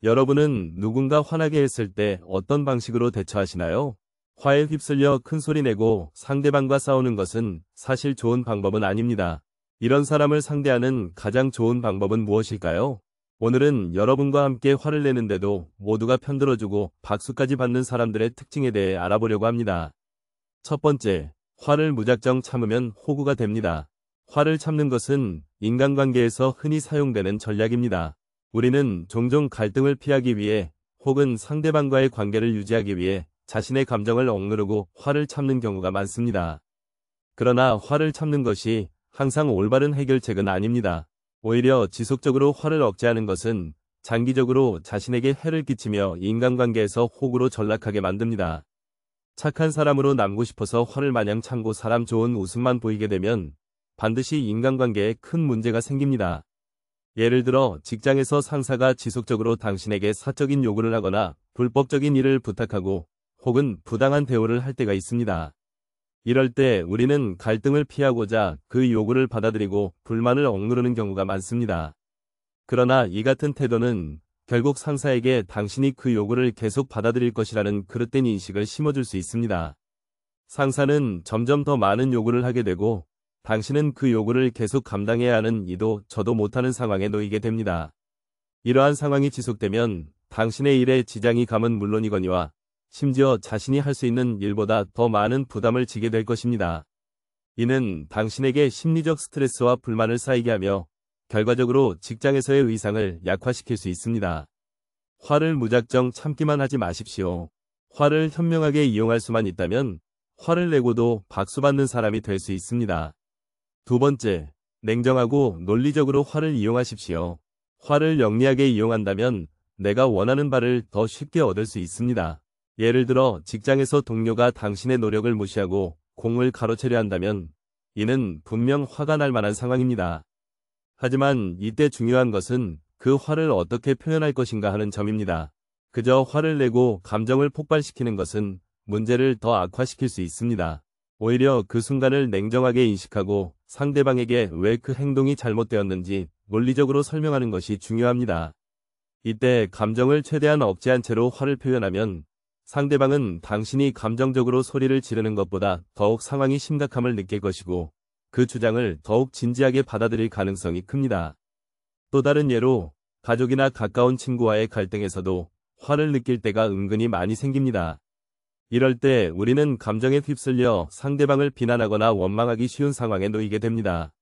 여러분은 누군가 화나게 했을 때 어떤 방식으로 대처하시나요? 화에 휩쓸려 큰 소리 내고 상대방과 싸우는 것은 사실 좋은 방법은 아닙니다. 이런 사람을 상대하는 가장 좋은 방법은 무엇일까요? 오늘은 여러분과 함께 화를 내는데도 모두가 편들어주고 박수까지 받는 사람들의 특징에 대해 알아보려고 합니다. 첫 번째, 화를 무작정 참으면 호구가 됩니다. 화를 참는 것은 인간관계에서 흔히 사용되는 전략입니다. 우리는 종종 갈등을 피하기 위해 혹은 상대방과의 관계를 유지하기 위해 자신의 감정을 억누르고 화를 참는 경우가 많습니다. 그러나 화를 참는 것이 항상 올바른 해결책은 아닙니다. 오히려 지속적으로 화를 억제하는 것은 장기적으로 자신에게 해를 끼치며 인간관계에서 호구로 전락하게 만듭니다. 착한 사람으로 남고 싶어서 화를 마냥 참고 사람 좋은 웃음만 보이게 되면 반드시 인간관계에 큰 문제가 생깁니다. 예를 들어 직장에서 상사가 지속적으로 당신에게 사적인 요구를 하거나 불법적인 일을 부탁하고 혹은 부당한 대우를 할 때가 있습니다. 이럴 때 우리는 갈등을 피하고자 그 요구를 받아들이고 불만을 억누르는 경우가 많습니다. 그러나 이 같은 태도는 결국 상사에게 당신이 그 요구를 계속 받아들일 것이라는 그릇된 인식을 심어줄 수 있습니다. 상사는 점점 더 많은 요구를 하게 되고 당신은 그 요구를 계속 감당해야 하는 이도 저도 못하는 상황에 놓이게 됩니다. 이러한 상황이 지속되면 당신의 일에 지장이 감은 물론이거니와 심지어 자신이 할 수 있는 일보다 더 많은 부담을 지게 될 것입니다. 이는 당신에게 심리적 스트레스와 불만을 쌓이게 하며 결과적으로 직장에서의 의상을 약화시킬 수 있습니다. 화를 무작정 참기만 하지 마십시오. 화를 현명하게 이용할 수만 있다면 화를 내고도 박수받는 사람이 될 수 있습니다. 두 번째, 냉정하고 논리적으로 화를 이용하십시오. 화를 영리하게 이용한다면 내가 원하는 바를 더 쉽게 얻을 수 있습니다. 예를 들어 직장에서 동료가 당신의 노력을 무시하고 공을 가로채려 한다면 이는 분명 화가 날 만한 상황입니다. 하지만 이때 중요한 것은 그 화를 어떻게 표현할 것인가 하는 점입니다. 그저 화를 내고 감정을 폭발시키는 것은 문제를 더 악화시킬 수 있습니다. 오히려 그 순간을 냉정하게 인식하고 상대방에게 왜 그 행동이 잘못되었는지 논리적으로 설명하는 것이 중요합니다. 이때 감정을 최대한 억제한 채로 화를 표현하면 상대방은 당신이 감정적으로 소리를 지르는 것보다 더욱 상황이 심각함을 느낄 것이고 그 주장을 더욱 진지하게 받아들일 가능성이 큽니다. 또 다른 예로 가족이나 가까운 친구와의 갈등에서도 화를 느낄 때가 은근히 많이 생깁니다. 이럴 때 우리는 감정에 휩쓸려 상대방을 비난하거나 원망하기 쉬운 상황에 놓이게 됩니다.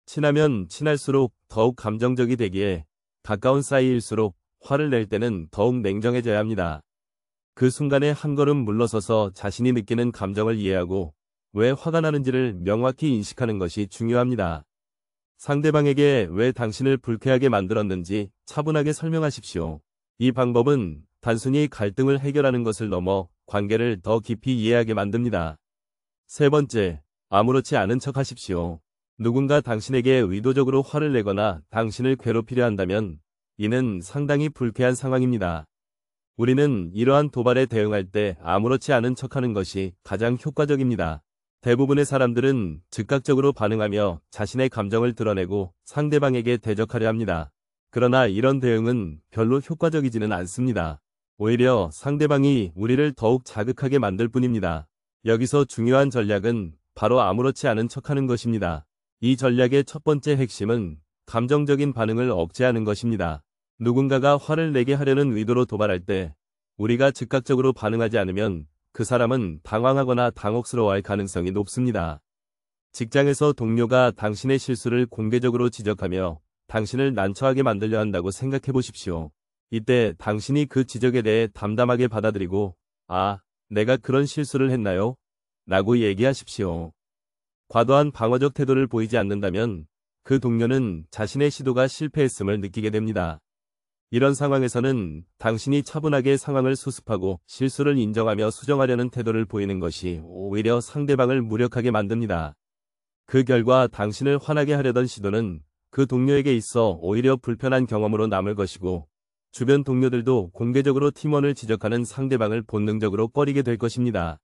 친하면 친할수록 더욱 감정적이 되기에 가까운 사이일수록 화를 낼 때는 더욱 냉정해져야 합니다. 그 순간에 한 걸음 물러서서 자신이 느끼는 감정을 이해하고 왜 화가 나는지를 명확히 인식하는 것이 중요합니다. 상대방에게 왜 당신을 불쾌하게 만들었는지 차분하게 설명하십시오. 이 방법은 단순히 갈등을 해결하는 것을 넘어 관계를 더 깊이 이해하게 만듭니다. 세 번째, 아무렇지 않은 척 하십시오. 누군가 당신에게 의도적으로 화를 내거나 당신을 괴롭히려 한다면 이는 상당히 불쾌한 상황입니다. 우리는 이러한 도발에 대응할 때 아무렇지 않은 척하는 것이 가장 효과적입니다. 대부분의 사람들은 즉각적으로 반응하며 자신의 감정을 드러내고 상대방에게 대적하려 합니다. 그러나 이런 대응은 별로 효과적이지는 않습니다. 오히려 상대방이 우리를 더욱 자극하게 만들 뿐입니다. 여기서 중요한 전략은 바로 아무렇지 않은 척하는 것입니다. 이 전략의 첫 번째 핵심은 감정적인 반응을 억제하는 것입니다. 누군가가 화를 내게 하려는 의도로 도발할 때 우리가 즉각적으로 반응하지 않으면 그 사람은 당황하거나 당혹스러워할 가능성이 높습니다. 직장에서 동료가 당신의 실수를 공개적으로 지적하며 당신을 난처하게 만들려 한다고 생각해 보십시오. 이때 당신이 그 지적에 대해 담담하게 받아들이고 "아, 내가 그런 실수를 했나요? 라고 얘기하십시오. 과도한 방어적 태도를 보이지 않는다면 그 동료는 자신의 시도가 실패했음을 느끼게 됩니다. 이런 상황에서는 당신이 차분하게 상황을 수습하고 실수를 인정하며 수정하려는 태도를 보이는 것이 오히려 상대방을 무력하게 만듭니다. 그 결과 당신을 화나게 하려던 시도는 그 동료에게 있어 오히려 불편한 경험으로 남을 것이고 주변 동료들도 공개적으로 팀원을 지적하는 상대방을 본능적으로 꺼리게 될 것입니다.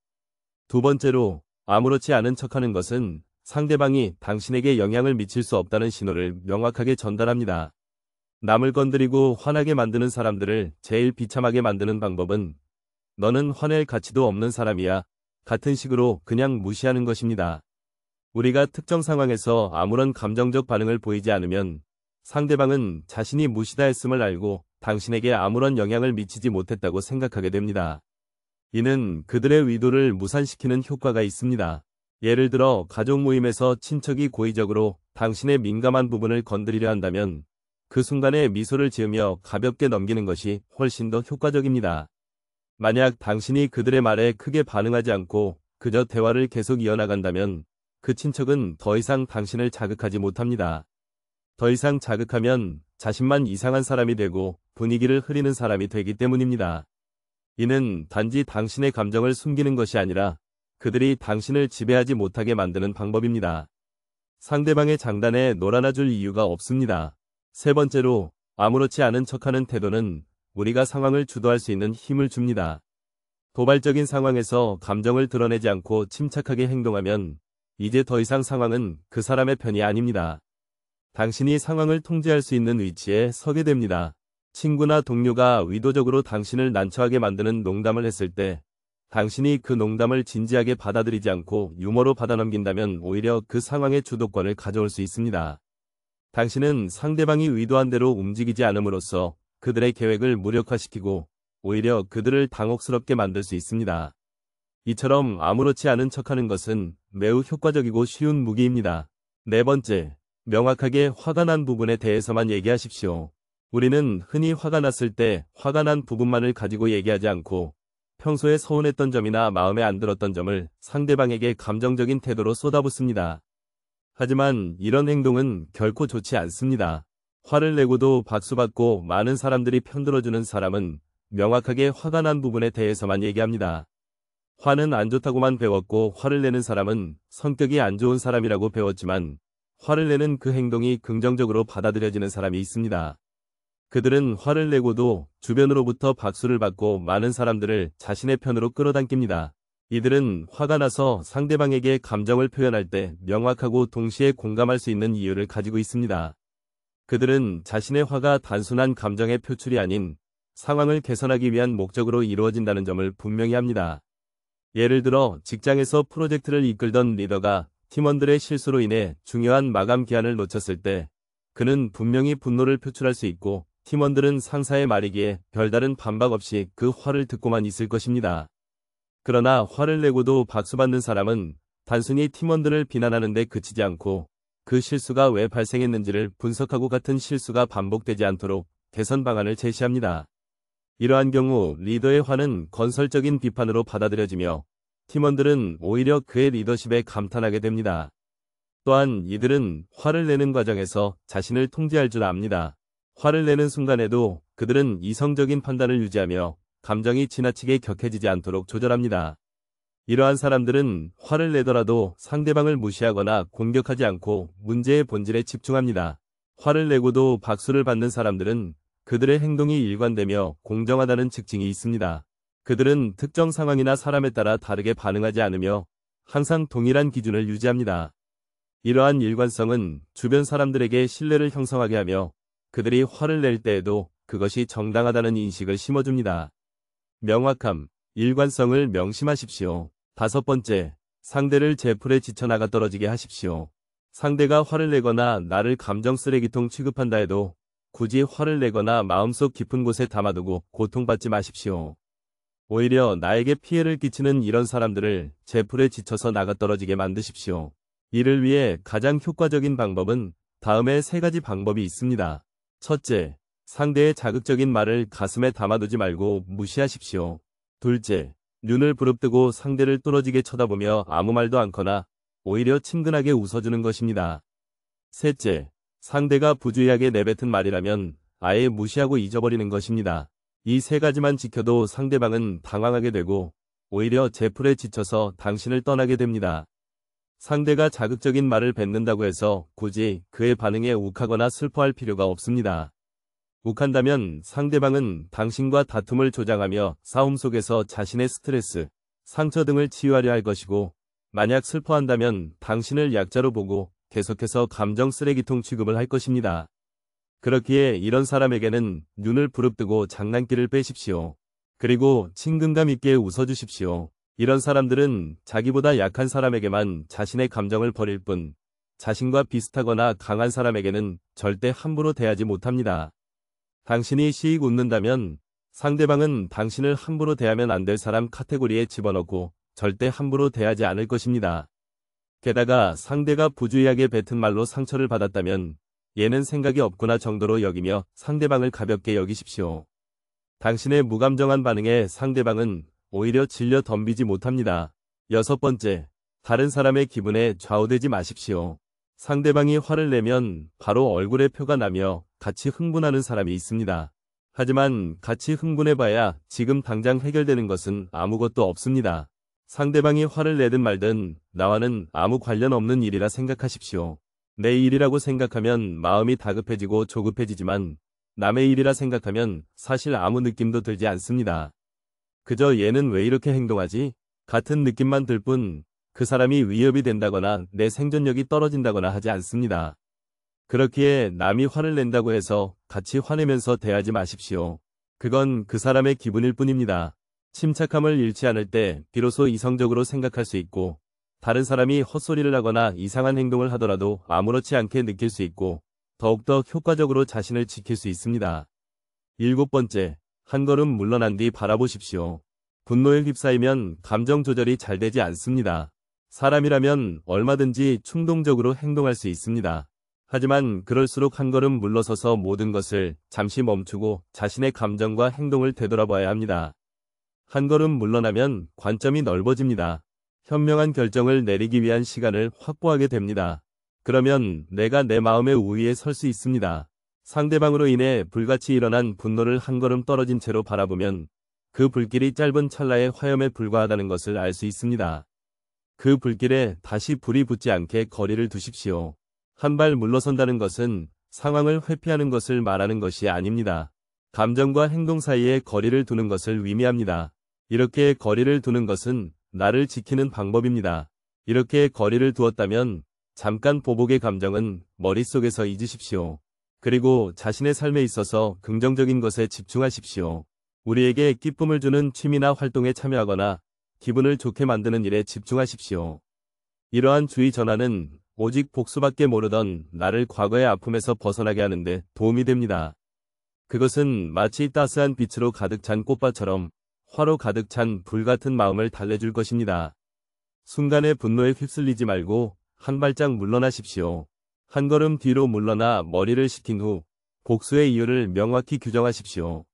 두 번째로, 아무렇지 않은 척하는 것은 상대방이 당신에게 영향을 미칠 수 없다는 신호를 명확하게 전달합니다. 남을 건드리고 화나게 만드는 사람들을 제일 비참하게 만드는 방법은 너는 화낼 가치도 없는 사람이야. 같은 식으로 그냥 무시하는 것입니다. 우리가 특정 상황에서 아무런 감정적 반응을 보이지 않으면 상대방은 자신이 무시다 했음을 알고 당신에게 아무런 영향을 미치지 못했다고 생각하게 됩니다. 이는 그들의 의도를 무산시키는 효과가 있습니다. 예를 들어 가족 모임에서 친척이 고의적으로 당신의 민감한 부분을 건드리려 한다면 그 순간에 미소를 지으며 가볍게 넘기는 것이 훨씬 더 효과적입니다. 만약 당신이 그들의 말에 크게 반응하지 않고 그저 대화를 계속 이어나간다면 그 친척은 더 이상 당신을 자극하지 못합니다. 더 이상 자극하면 자신만 이상한 사람이 되고 분위기를 흐리는 사람이 되기 때문입니다. 이는 단지 당신의 감정을 숨기는 것이 아니라 그들이 당신을 지배하지 못하게 만드는 방법입니다. 상대방의 장단에 놀아나줄 이유가 없습니다. 세 번째로, 아무렇지 않은 척하는 태도는 우리가 상황을 주도할 수 있는 힘을 줍니다. 도발적인 상황에서 감정을 드러내지 않고 침착하게 행동하면 이제 더 이상 상황은 그 사람의 편이 아닙니다. 당신이 상황을 통제할 수 있는 위치에 서게 됩니다. 친구나 동료가 의도적으로 당신을 난처하게 만드는 농담을 했을 때 당신이 그 농담을 진지하게 받아들이지 않고 유머로 받아넘긴다면 오히려 그 상황의 주도권을 가져올 수 있습니다. 당신은 상대방이 의도한 대로 움직이지 않음으로써 그들의 계획을 무력화시키고 오히려 그들을 당혹스럽게 만들 수 있습니다. 이처럼 아무렇지 않은 척하는 것은 매우 효과적이고 쉬운 무기입니다. 네 번째, 명확하게 화가 난 부분에 대해서만 얘기하십시오. 우리는 흔히 화가 났을 때 화가 난 부분만을 가지고 얘기하지 않고 평소에 서운했던 점이나 마음에 안 들었던 점을 상대방에게 감정적인 태도로 쏟아붓습니다. 하지만 이런 행동은 결코 좋지 않습니다. 화를 내고도 박수받고 많은 사람들이 편들어주는 사람은 명확하게 화가 난 부분에 대해서만 얘기합니다. 화는 안 좋다고만 배웠고 화를 내는 사람은 성격이 안 좋은 사람이라고 배웠지만 화를 내는 그 행동이 긍정적으로 받아들여지는 사람이 있습니다. 그들은 화를 내고도 주변으로부터 박수를 받고 많은 사람들을 자신의 편으로 끌어당깁니다. 이들은 화가 나서 상대방에게 감정을 표현할 때 명확하고 동시에 공감할 수 있는 이유를 가지고 있습니다. 그들은 자신의 화가 단순한 감정의 표출이 아닌 상황을 개선하기 위한 목적으로 이루어진다는 점을 분명히 합니다. 예를 들어 직장에서 프로젝트를 이끌던 리더가 팀원들의 실수로 인해 중요한 마감 기한을 놓쳤을 때 그는 분명히 분노를 표출할 수 있고 팀원들은 상사의 말이기에 별다른 반박 없이 그 화를 듣고만 있을 것입니다. 그러나 화를 내고도 박수받는 사람은 단순히 팀원들을 비난하는 데 그치지 않고 그 실수가 왜 발생했는지를 분석하고 같은 실수가 반복되지 않도록 개선 방안을 제시합니다. 이러한 경우 리더의 화는 건설적인 비판으로 받아들여지며 팀원들은 오히려 그의 리더십에 감탄하게 됩니다. 또한 이들은 화를 내는 과정에서 자신을 통제할 줄 압니다. 화를 내는 순간에도 그들은 이성적인 판단을 유지하며 감정이 지나치게 격해지지 않도록 조절합니다. 이러한 사람들은 화를 내더라도 상대방을 무시하거나 공격하지 않고 문제의 본질에 집중합니다. 화를 내고도 박수를 받는 사람들은 그들의 행동이 일관되며 공정하다는 특징이 있습니다. 그들은 특정 상황이나 사람에 따라 다르게 반응하지 않으며 항상 동일한 기준을 유지합니다. 이러한 일관성은 주변 사람들에게 신뢰를 형성하게 하며 그들이 화를 낼 때에도 그것이 정당하다는 인식을 심어줍니다. 명확함, 일관성을 명심하십시오. 다섯 번째, 상대를 제풀에 지쳐나가 떨어지게 하십시오. 상대가 화를 내거나 나를 감정 쓰레기통 취급한다 해도 굳이 화를 내거나 마음속 깊은 곳에 담아두고 고통받지 마십시오. 오히려 나에게 피해를 끼치는 이런 사람들을 제풀에 지쳐서 나가 떨어지게 만드십시오. 이를 위해 가장 효과적인 방법은 다음의 세 가지 방법이 있습니다. 첫째, 상대의 자극적인 말을 가슴에 담아두지 말고 무시하십시오. 둘째, 눈을 부릅뜨고 상대를 뚫어지게 쳐다보며 아무 말도 않거나 오히려 친근하게 웃어주는 것입니다. 셋째, 상대가 부주의하게 내뱉은 말이라면 아예 무시하고 잊어버리는 것입니다. 이 세 가지만 지켜도 상대방은 당황하게 되고 오히려 제풀에 지쳐서 당신을 떠나게 됩니다. 상대가 자극적인 말을 뱉는다고 해서 굳이 그의 반응에 욱하거나 슬퍼할 필요가 없습니다. 욱한다면 상대방은 당신과 다툼을 조장하며 싸움 속에서 자신의 스트레스, 상처 등을 치유하려 할 것이고, 만약 슬퍼한다면 당신을 약자로 보고 계속해서 감정 쓰레기통 취급을 할 것입니다. 그렇기에 이런 사람에게는 눈을 부릅뜨고 장난기를 빼십시오. 그리고 친근감 있게 웃어주십시오. 이런 사람들은 자기보다 약한 사람에게만 자신의 감정을 버릴 뿐 자신과 비슷하거나 강한 사람에게는 절대 함부로 대하지 못합니다. 당신이 씩 웃는다면 상대방은 당신을 함부로 대하면 안 될 사람 카테고리에 집어넣고 절대 함부로 대하지 않을 것입니다. 게다가 상대가 부주의하게 뱉은 말로 상처를 받았다면 얘는 생각이 없구나 정도로 여기며 상대방을 가볍게 여기십시오. 당신의 무감정한 반응에 상대방은 오히려 질려 덤비지 못합니다. 6번째, 다른 사람의 기분에 좌우되지 마십시오. 상대방이 화를 내면 바로 얼굴에 표가 나며 같이 흥분하는 사람이 있습니다. 하지만 같이 흥분해봐야 지금 당장 해결되는 것은 아무것도 없습니다. 상대방이 화를 내든 말든 나와는 아무 관련 없는 일이라 생각하십시오. 내 일이라고 생각하면 마음이 다급해지고 조급해지지만 남의 일이라 생각하면 사실 아무 느낌도 들지 않습니다. 그저 얘는 왜 이렇게 행동하지? 같은 느낌만 들 뿐 그 사람이 위협이 된다거나 내 생존력이 떨어진다거나 하지 않습니다. 그렇기에 남이 화를 낸다고 해서 같이 화내면서 대하지 마십시오. 그건 그 사람의 기분일 뿐입니다. 침착함을 잃지 않을 때 비로소 이성적으로 생각할 수 있고 다른 사람이 헛소리를 하거나 이상한 행동을 하더라도 아무렇지 않게 느낄 수 있고 더욱더 효과적으로 자신을 지킬 수 있습니다. 7번째, 한 걸음 물러난 뒤 바라보십시오. 분노에 휩싸이면 감정 조절이 잘 되지 않습니다. 사람이라면 얼마든지 충동적으로 행동할 수 있습니다. 하지만 그럴수록 한 걸음 물러서서 모든 것을 잠시 멈추고 자신의 감정과 행동을 되돌아봐야 합니다. 한 걸음 물러나면 관점이 넓어집니다. 현명한 결정을 내리기 위한 시간을 확보하게 됩니다. 그러면 내가 내 마음의 우위에 설 수 있습니다. 상대방으로 인해 불같이 일어난 분노를 한 걸음 떨어진 채로 바라보면 그 불길이 짧은 찰나의 화염에 불과하다는 것을 알 수 있습니다. 그 불길에 다시 불이 붙지 않게 거리를 두십시오. 한 발 물러선다는 것은 상황을 회피하는 것을 말하는 것이 아닙니다. 감정과 행동 사이에 거리를 두는 것을 의미합니다. 이렇게 거리를 두는 것은 나를 지키는 방법입니다. 이렇게 거리를 두었다면 잠깐 보복의 감정은 머릿속에서 잊으십시오. 그리고 자신의 삶에 있어서 긍정적인 것에 집중하십시오. 우리에게 기쁨을 주는 취미나 활동에 참여하거나 기분을 좋게 만드는 일에 집중하십시오. 이러한 주의 전환은 오직 복수밖에 모르던 나를 과거의 아픔에서 벗어나게 하는데 도움이 됩니다. 그것은 마치 따스한 빛으로 가득 찬 꽃밭처럼 화로 가득 찬 불같은 마음을 달래줄 것입니다. 순간의 분노에 휩쓸리지 말고 한 발짝 물러나십시오. 한 걸음 뒤로 물러나 머리를 식힌 후 복수의 이유를 명확히 규정하십시오.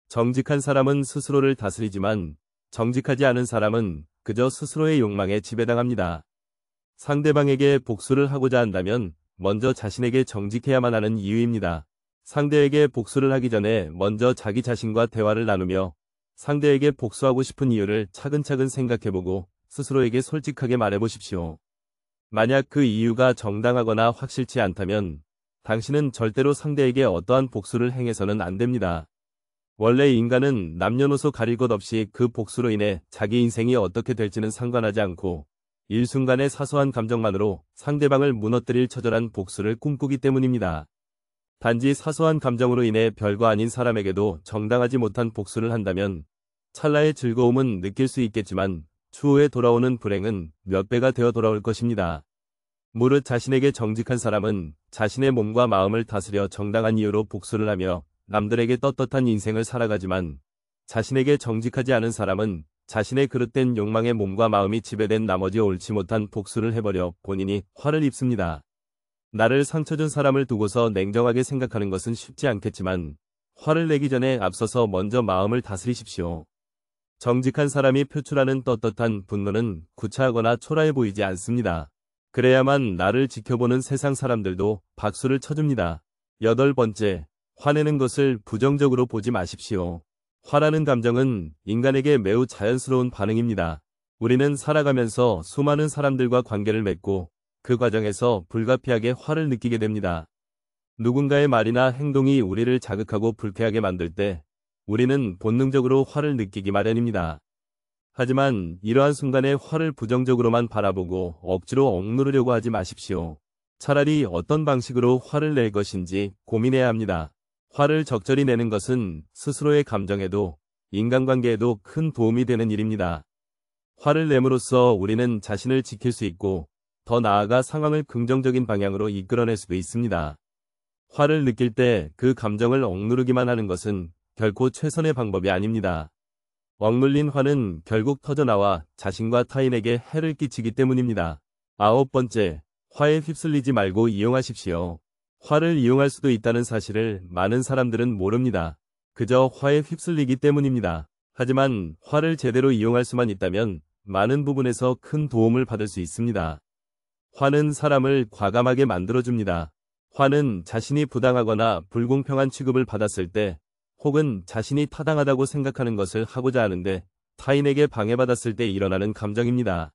정직한 사람은 스스로를 다스리지만 정직하지 않은 사람은 그저 스스로의 욕망에 지배당합니다. 상대방에게 복수를 하고자 한다면 먼저 자신에게 정직해야만 하는 이유입니다. 상대에게 복수를 하기 전에 먼저 자기 자신과 대화를 나누며 상대에게 복수하고 싶은 이유를 차근차근 생각해보고 스스로에게 솔직하게 말해보십시오. 만약 그 이유가 정당하거나 확실치 않다면 당신은 절대로 상대에게 어떠한 복수를 행해서는 안 됩니다. 원래 인간은 남녀노소 가릴 것 없이 그 복수로 인해 자기 인생이 어떻게 될지는 상관하지 않고 일순간의 사소한 감정만으로 상대방을 무너뜨릴 처절한 복수를 꿈꾸기 때문입니다. 단지 사소한 감정으로 인해 별거 아닌 사람에게도 정당하지 못한 복수를 한다면 찰나의 즐거움은 느낄 수 있겠지만 추후에 돌아오는 불행은 몇 배가 되어 돌아올 것입니다. 무릇 자신에게 정직한 사람은 자신의 몸과 마음을 다스려 정당한 이유로 복수를 하며 남들에게 떳떳한 인생을 살아가지만 자신에게 정직하지 않은 사람은 자신의 그릇된 욕망에 몸과 마음이 지배된 나머지 옳지 못한 복수를 해버려 본인이 화를 입습니다. 나를 상처 준 사람을 두고서 냉정하게 생각하는 것은 쉽지 않겠지만 화를 내기 전에 앞서서 먼저 마음을 다스리십시오. 정직한 사람이 표출하는 떳떳한 분노는 구차하거나 초라해 보이지 않습니다. 그래야만 나를 지켜보는 세상 사람들도 박수를 쳐줍니다. 8번째, 화내는 것을 부정적으로 보지 마십시오. 화라는 감정은 인간에게 매우 자연스러운 반응입니다. 우리는 살아가면서 수많은 사람들과 관계를 맺고 그 과정에서 불가피하게 화를 느끼게 됩니다. 누군가의 말이나 행동이 우리를 자극하고 불쾌하게 만들 때 우리는 본능적으로 화를 느끼기 마련입니다. 하지만 이러한 순간에 화를 부정적으로만 바라보고 억지로 억누르려고 하지 마십시오. 차라리 어떤 방식으로 화를 낼 것인지 고민해야 합니다. 화를 적절히 내는 것은 스스로의 감정에도 인간관계에도 큰 도움이 되는 일입니다. 화를 내므로써 우리는 자신을 지킬 수 있고 더 나아가 상황을 긍정적인 방향으로 이끌어낼 수도 있습니다. 화를 느낄 때 그 감정을 억누르기만 하는 것은 결코 최선의 방법이 아닙니다. 억눌린 화는 결국 터져나와 자신과 타인에게 해를 끼치기 때문입니다. 9번째, 화에 휩쓸리지 말고 이용하십시오. 화를 이용할 수도 있다는 사실을 많은 사람들은 모릅니다. 그저 화에 휩쓸리기 때문입니다. 하지만 화를 제대로 이용할 수만 있다면 많은 부분에서 큰 도움을 받을 수 있습니다. 화는 사람을 과감하게 만들어줍니다. 화는 자신이 부당하거나 불공평한 취급을 받았을 때 혹은 자신이 타당하다고 생각하는 것을 하고자 하는데 타인에게 방해받았을 때 일어나는 감정입니다.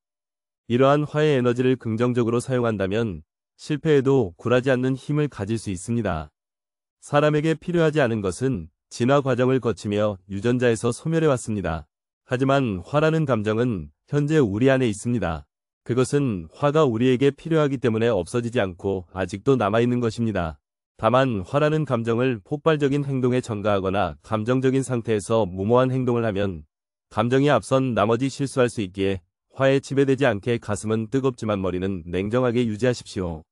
이러한 화의 에너지를 긍정적으로 사용한다면 실패에도 굴하지 않는 힘을 가질 수 있습니다. 사람에게 필요하지 않은 것은 진화 과정을 거치며 유전자에서 소멸해 왔습니다. 하지만 화라는 감정은 현재 우리 안에 있습니다. 그것은 화가 우리에게 필요하기 때문에 없어지지 않고 아직도 남아있는 것입니다. 다만 화라는 감정을 폭발적인 행동에 전가하거나 감정적인 상태에서 무모한 행동을 하면 감정이 앞선 나머지 실수할 수 있기에 화에 지배되지 않게 가슴은 뜨겁지만 머리는 냉정하게 유지하십시오.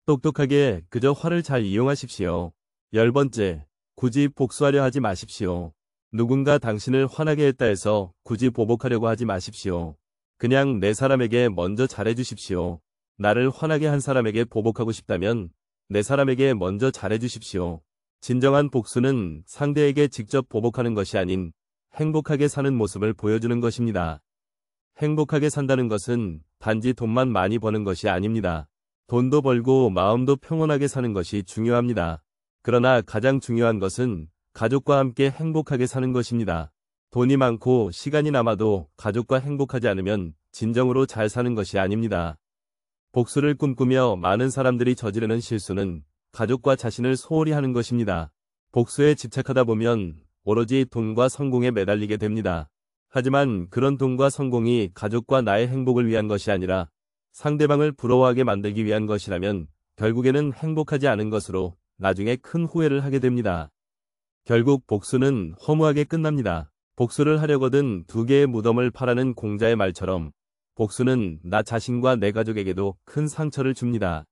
똑똑하게 그저 화를 잘 이용하십시오. 10번째, 굳이 복수하려 하지 마십시오. 누군가 당신을 화나게 했다 해서 굳이 보복하려고 하지 마십시오. 그냥 내 사람에게 먼저 잘해주십시오. 나를 화나게 한 사람에게 보복하고 싶다면 내 사람에게 먼저 잘해주십시오. 진정한 복수는 상대에게 직접 보복하는 것이 아닌 행복하게 사는 모습을 보여주는 것입니다. 행복하게 산다는 것은 단지 돈만 많이 버는 것이 아닙니다. 돈도 벌고 마음도 평온하게 사는 것이 중요합니다. 그러나 가장 중요한 것은 가족과 함께 행복하게 사는 것입니다. 돈이 많고 시간이 남아도 가족과 행복하지 않으면 진정으로 잘 사는 것이 아닙니다. 복수를 꿈꾸며 많은 사람들이 저지르는 실수는 가족과 자신을 소홀히 하는 것입니다. 복수에 집착하다 보면 오로지 돈과 성공에 매달리게 됩니다. 하지만 그런 돈과 성공이 가족과 나의 행복을 위한 것이 아니라 상대방을 부러워하게 만들기 위한 것이라면 결국에는 행복하지 않은 것으로 나중에 큰 후회를 하게 됩니다. 결국 복수는 허무하게 끝납니다. 복수를 하려거든 두 개의 무덤을 파라는 공자의 말처럼 복수는 나 자신과 내 가족에게도 큰 상처를 줍니다.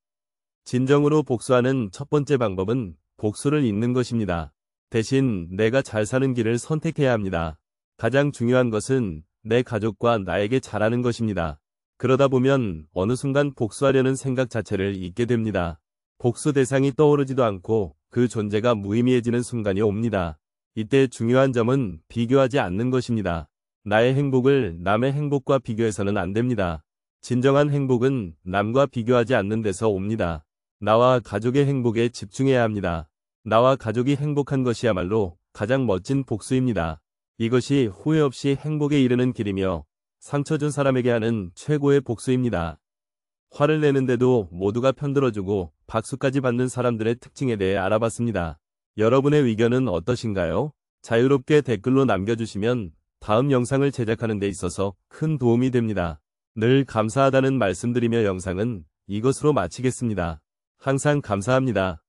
진정으로 복수하는 첫 번째 방법은 복수를 잇는 것입니다. 대신 내가 잘 사는 길을 선택해야 합니다. 가장 중요한 것은 내 가족과 나에게 잘하는 것입니다. 그러다 보면 어느 순간 복수하려는 생각 자체를 잊게 됩니다. 복수 대상이 떠오르지도 않고 그 존재가 무의미해지는 순간이 옵니다. 이때 중요한 점은 비교하지 않는 것입니다. 나의 행복을 남의 행복과 비교해서는 안 됩니다. 진정한 행복은 남과 비교하지 않는 데서 옵니다. 나와 가족의 행복에 집중해야 합니다. 나와 가족이 행복한 것이야말로 가장 멋진 복수입니다. 이것이 후회 없이 행복에 이르는 길이며 상처 준 사람에게 하는 최고의 복수입니다. 화를 내는데도 모두가 편들어주고 박수까지 받는 사람들의 특징에 대해 알아봤습니다. 여러분의 의견은 어떠신가요? 자유롭게 댓글로 남겨주시면 다음 영상을 제작하는 데 있어서 큰 도움이 됩니다. 늘 감사하다는 말씀드리며 영상은 이것으로 마치겠습니다. 항상 감사합니다.